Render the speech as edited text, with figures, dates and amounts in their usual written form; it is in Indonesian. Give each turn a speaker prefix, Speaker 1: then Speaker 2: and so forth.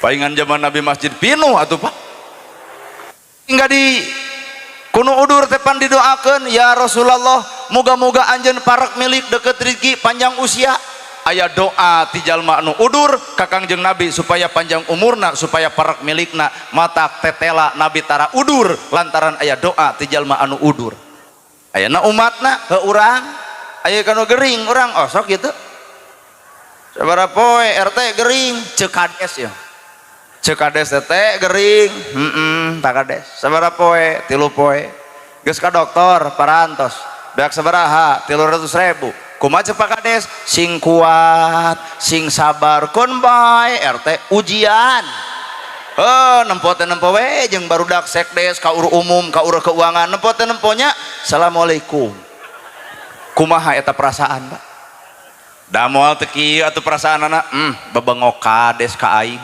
Speaker 1: palingan zaman Nabi masjid pinuh atuh Pak, enggak di kuno udur tepan didoakan, ya Rasulullah moga-moga anjeun parak milik deket rezeki panjang usia. Aya doa ti jalma anu udur ka Kangjeng Nabi supaya panjang umurna, supaya parak milikna matak tetela Nabi tara udur lantaran aya doa ti jalma anu udur. Ayeuna umatna ke urang aya kanu gering urang oh sok kitu sabaraha poe RT gering ceuk kades ya ceuk kades teh gering tak kades sabaraha poe 3 poe geus ka dokter parantos beak sabaraha 300.000 kumaha ceuk Pak Kades sing kuat sing sabar kun bae RT ujian nempo teh nempo we jeung barudak sekdes ka uru umum ka uru keuangan nempo teh nemponya assalamualaikum kumaha eta perasaan Pak da moal teu kieu atuh perasaan anak bebengok kades ka aing